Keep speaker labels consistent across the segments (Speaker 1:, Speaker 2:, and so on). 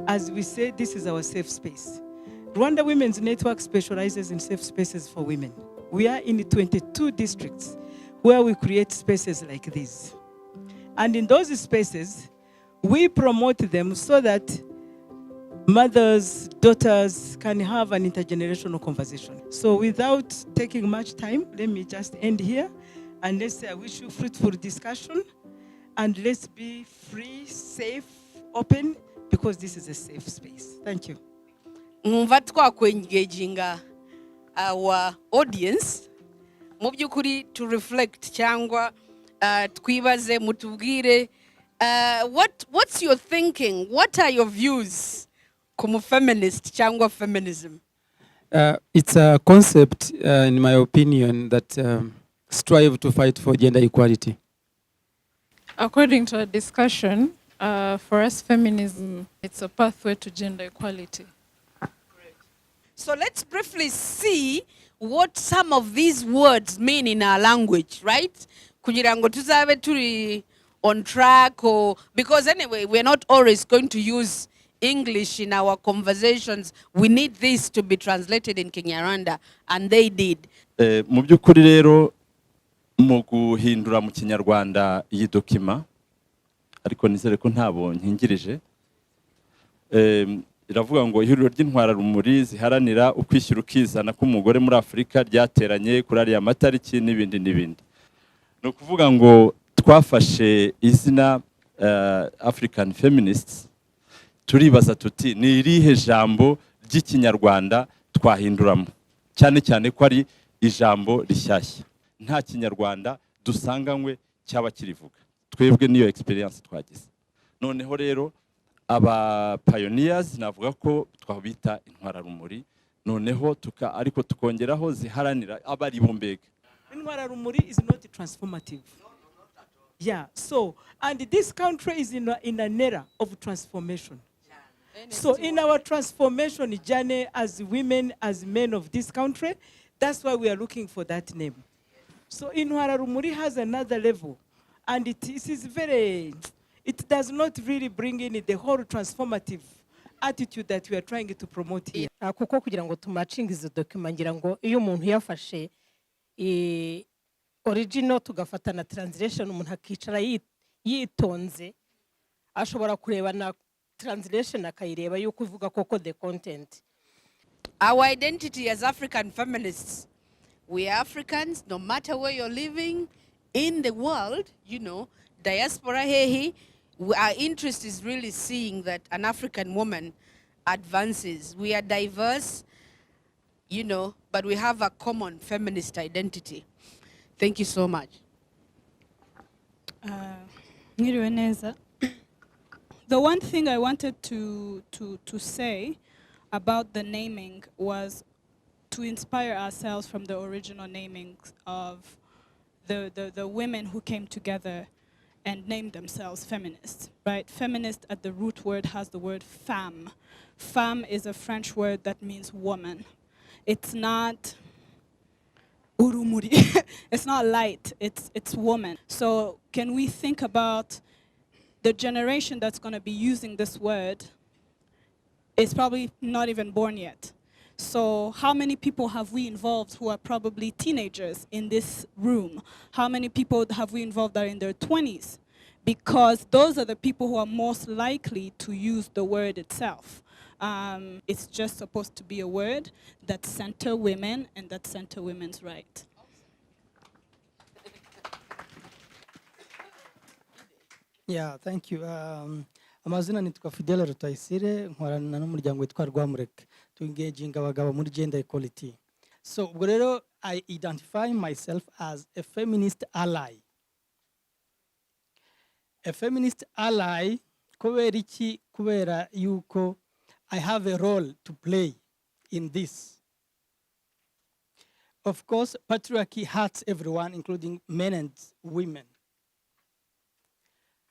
Speaker 1: as we say, this is our safe space. Rwanda Women's Network specializes in safe spaces for women. We are in 22 districts where we create spaces like this. And in those spaces, we promote them so that mothers, daughters can have an intergenerational conversation. So without taking much time, let me just end here. And let's say I wish you fruitful discussion. And let's be free, safe, open, because this is a safe space. Thank you.
Speaker 2: Mwumva twakwengaginga our audience mu byukuri to reflect cyangwa twibaze mutubwire what's your thinking, what are your views como feminist cyangwa feminism?
Speaker 3: It's a concept in my opinion that strive to fight for gender equality.
Speaker 4: According to a discussion, for us feminism, it's a pathway to gender equality.
Speaker 2: So let's briefly see what some of these words mean in our language, right? Kugira ngo tuzabe turi on track, or because anyway, we're not always going to use English in our conversations. We need this to be translated in Kinyarwanda, and they did.
Speaker 5: Mu byukuri rero mu guhindura mu Kinyarwanda iyi dokima, ariko nizere ko ntabo nkingirije, iravuga ngo ihuriro ry'intwararumuri ziharanira ukwishyira ukizana k'umugore muri Afurika ryateranye kuri ariya matariki n'ibindi n'ibindi. No kuvuga ngo twafashe izina African Feminists, turibaza tuti ni irihe jambo ry'ikinyarwanda twahinduramo, cyane cyane ko ari ijambo rishyashya nta kinyarwanda dusanganywe cyaba kirivuga. Twebwe niyo experience twagize. Noneho rero aba pioneers navuga ko twabita intwararumuri, noneho ariko tukongeraho ziharanira abari bombega.
Speaker 1: Intwararumuri is not transformative. Yeah, so, and this country is in an era of transformation. So in our transformation journey as women, as men of this country, that's why we are looking for that name. So Intwararumuri has another level, and it is very, it does not really bring in the whole transformative attitude that we are trying to promote here.
Speaker 6: Kuko kugira ngo tumachinga izo document ngira ngo iyo umuntu yafashe original tugafata na translation, umuntu akicara yitonze ashobora kureba na translation akayireba yuko ivuga koko the content.
Speaker 2: Our identity as African feminists, we are Africans no matter where you're living in the world, you know, diaspora hehe. Our interest is really seeing that an African woman advances. We are diverse, you know, but we have a common feminist identity. Thank you so much.
Speaker 4: The one thing I wanted to say about the naming was to inspire ourselves from the original namings of the women who came together and named themselves feminists, right? Feminist at the root word has the word femme. Femme is a French word that means woman. It's not urumuri. It's not light, it's woman. So can we think about the generation that's going to be using this word is probably not even born yet. So how many people have we involved who are probably teenagers in this room? How many people have we involved that are in their 20s? Because those are the people who are most likely to use the word itself. It's just supposed to be a word that center women and that center women's rights.
Speaker 7: Yeah, thank you. Amazina nitwa Fidele Rutayisire, nkorana n'umuryango witwa Rwamureke to engaging abagabo muri gender equality. So ubwo rero I identify myself as a feminist ally. A feminist ally kubera iki? Kubera yuko I have a role to play in this. Of course, patriarchy hurts everyone, including men and women.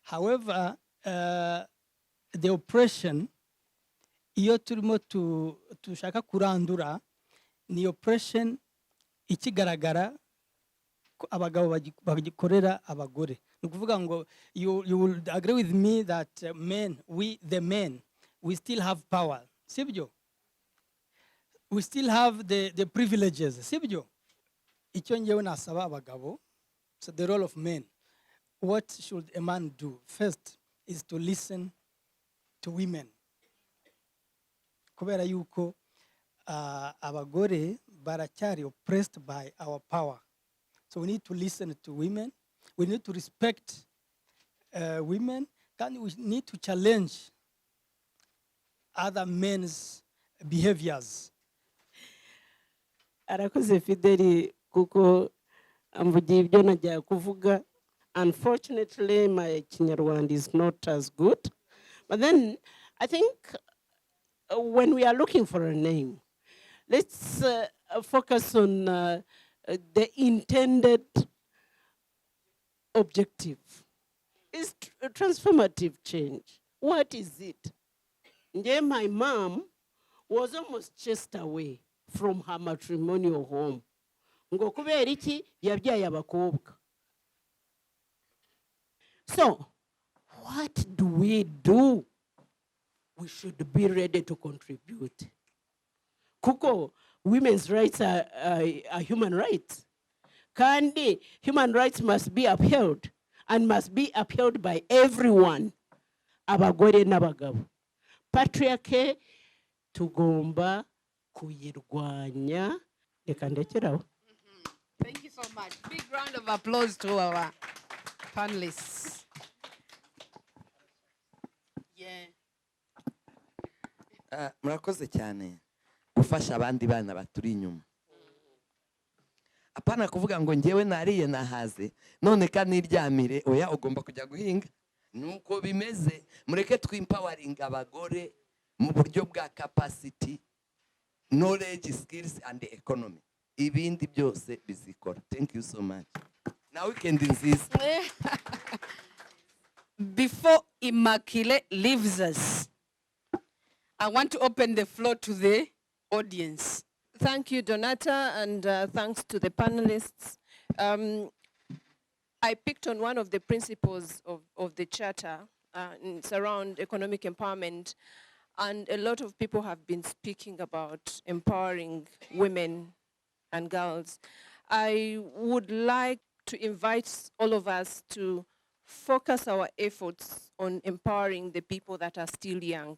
Speaker 7: However, the oppression, iyo turimo tushaka kurandura, ni oppression ikigaragara abagabo bagikorera abagore. Nukuvuga ngo you will agree with me that men, we the men, we still have power, sibyo? We still have the privileges, sibyo? Icyo ngewe nasaba abagabo, so the role of men, what should a man do? First is to listen to women. Kubera yuko abagore baracyari oppressed by our power. So we need to listen to women. We need to respect women. And we need to challenge other men's behaviors.
Speaker 8: Arakoze Fideli kuko amvugiye ibyo najya kuvuga. Unfortunately, my Kinyarwanda is not as good. But then I think when we are looking for a name, let's focus on the intended objective. It's a transformative change. What is it? Then my mom was almost chased away from her matrimonial home. Ngo kubera iki yabyaye abakobwa. So, what do? We should be ready to contribute. Kuko, women's rights are human rights. Kandi, human rights must be upheld and must be upheld by everyone. Abagore n'abagabo. Patriarchy tugomba kuyirwanya. Reka ndekeraho.
Speaker 2: Thank you so much. Big round of applause to our panelists. Yeah.
Speaker 9: Murakoze cyane gufasha abandi bana baturi inyuma. Apana kuvuga ngo ngewe nariye nahaze none kaniryamire, oya ugomba kujya guhinga. Nuko bimeze, mureke twempowering abagore mu buryo bwa capacity, knowledge, skills and economy. Ibindi byose bizikora. Thank you so much. Now weekend nziza.
Speaker 2: Before Immaculée leaves us, I want to open the floor to the audience.
Speaker 10: Thank you, Donata, and thanks to the panelists. I picked on one of the principles of the Charter. It's around economic empowerment, and a lot of people have been speaking about empowering women and girls. I would like to invite all of us to focus our efforts on empowering the people that are still young.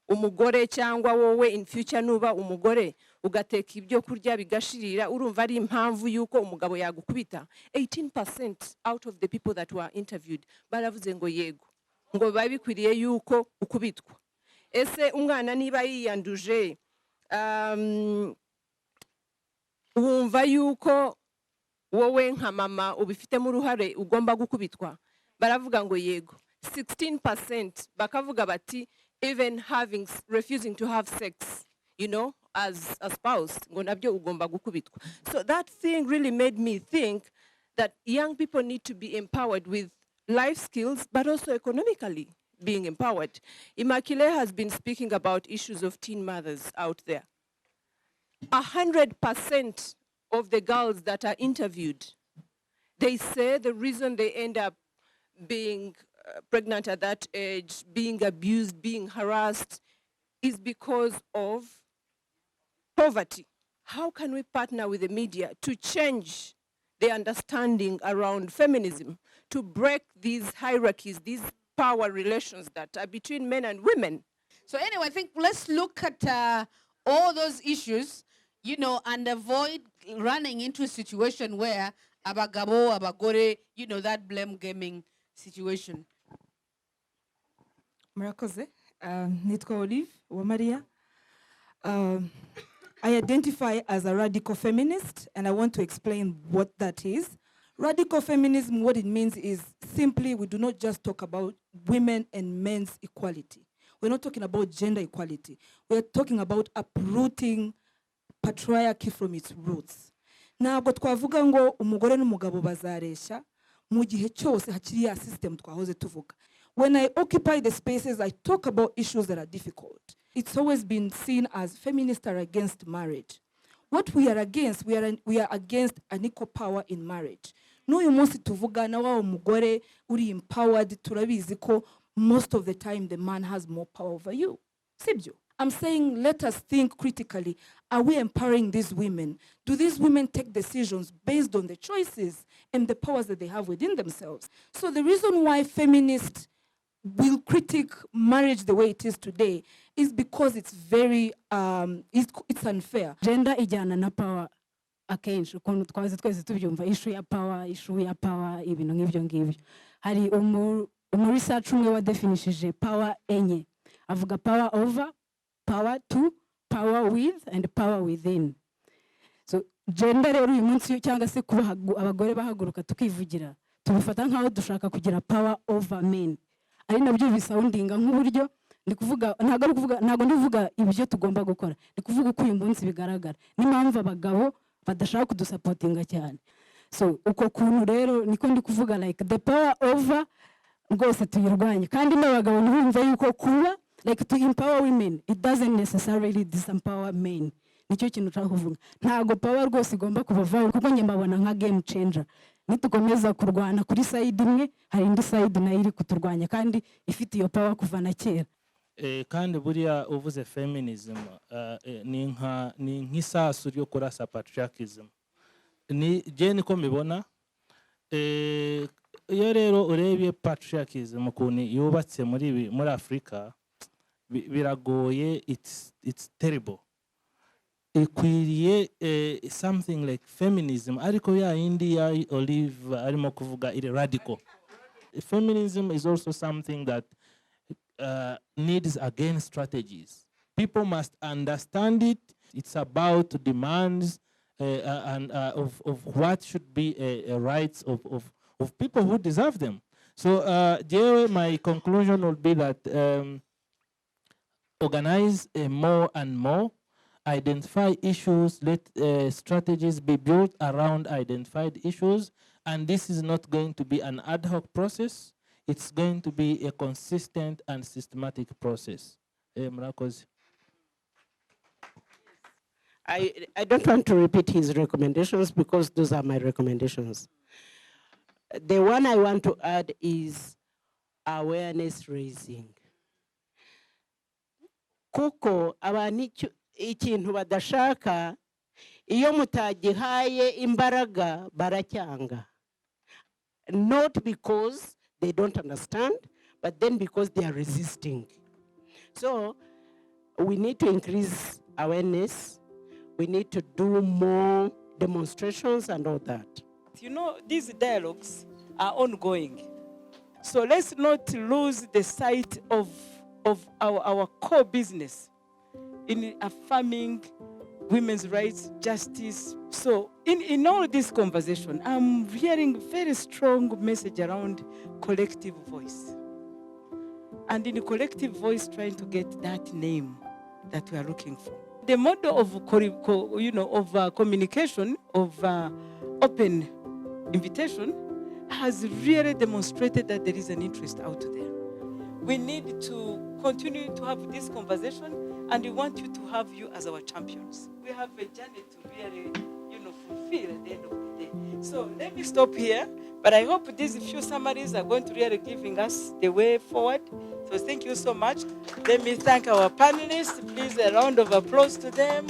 Speaker 10: Umugore cyangwa wowe in future nuba umugore ugateka ibyo kurya bigashirira urumva ari impamvu yuko umugabo yagukubita. 18% out of the people that were interviewed baravuze ngo yego ngo babikwiriye yuko ukubitwa. Ese umwana niba yiyanduje wumva yuko wowe nka mama ubifitemo uruhare ugomba gukubitwa? Baravuga ngo yego. 16% bakavuga bati even refusing to have sex, you know, as a spouse, ngo nabyo ugomba gukubitwa. So that thing really made me think that young people need to be empowered with life skills, but also economically being empowered. Immaculée has been speaking about issues of teen mothers out there. 100% of the girls that are interviewed, they say the reason they end up being pregnant at that age, being abused, being harassed, is because of poverty. How can we partner with the media to change the understanding around feminism, to break these hierarchies, these power relations that are between men and women?
Speaker 2: So anyway, I think let's look at all those issues, you know, and avoid running into a situation where abagabo, abagore, you know, that blame gaming situation.
Speaker 11: Murakoze, nitwa Olive Uwamariya. I identify as a radical feminist, and I want to explain what that is. Radical feminism, what it means is simply we do not just talk about women and men's equality. We're not talking about gender equality. We're talking about uprooting patriarchy from its roots. Ntabwo twavuga ngo umugore n'umugabo bazaresha mu gihe cyose hakiri ya system twahoze tuvuga. When I occupy the spaces, I talk about issues that are difficult. It's always been seen as feminists are against marriage. What we are against, we are against unequal power in marriage. N'uyu munsi tuvuga na wa umugore uri empowered, turabizi ko most of the time the man has more power over you. Sibyo. I'm saying let us think critically. Are we empowering these women? Do these women take decisions based on the choices and the powers that they have within themselves? So the reason why feminists will critique marriage the way it is today is because it's very, it's unfair.
Speaker 12: Gender ijyana na power akenshi ukuntu twaze twese tubyumva issue ya power ibintu nk'ibyo ngibyo. Hari research umwe wadefinishije power enye. Avuga power over, power to, power with, and power within. So gender rero uyu munsi cyangwa se kuba abagore bahaguruka tukivugira tubifata nkaho dushaka kugira power over men. Ari nabyo bisoundinga nk'uburyo ndi kuvuga ntago ndivuga ibyo tugomba gukora. Ndi kuvuga uko uyu munsi bigaragara. N'impamvu abagabo badashaka kudusupportinga cyane. So uko kuntu rero niko ndi kuvuga like the power over rwose tuyirwanye kandi n'abagabo ntibumva yuko kuba like to empower women, it doesn't necessarily disempower men. Nicyo kintu nshaka kuvuga. Ntago power rwose igomba kubavaho kuko njye mbabona nka game changer. Nitukomeza kurwana kuri side imwe hari indi side nayo iri kuturwanya kandi ifite iyo power kuva na kera.
Speaker 13: Kandi buriya uvuze feminism ni nk'isasu ryo kurasa patriarchism. Je niko mbibona. Iyo rero urebye patriarchism ukuntu yubatse muri Afrika biragoye, it's terrible. Ikwiriye something like feminism ariko ya indi ya Olive arimo kuvuga iri radical. Feminism is also something that needs again strategies. People must understand it. It's about demands and of what should be rights of people who deserve them. So my conclusion would be that organize more and more, identify issues, let strategies be built around identified issues, and this is not going to be an ad hoc process. It's going to be a consistent and systematic process. Mrakozi.
Speaker 8: I don't want to repeat his recommendations because those are my recommendations. The one I want to add is awareness raising. Kuko abantu ikintu badashaka iyo mutagihaye imbaraga baracyanga. Not because they don't understand, but then because they are resisting. So we need to increase awareness. We need to do more demonstrations and all that.
Speaker 1: You know, these dialogues are ongoing. So let's not lose the sight of our core business in affirming women's rights, justice. So in all this conversation, I'm hearing very strong message around collective voice. And in the collective voice, trying to get that name that we are looking for. The model of communication, of open invitation, has really demonstrated that there is an interest out there. We need to continue to have this conversation, and we want you to have you as our champions. We have a journey to really, fulfill at the end of the day. So let me stop here, but I hope these few summaries are going to really giving us the way forward. So thank you so much. Let me thank our panelists. Please, a round of applause to them.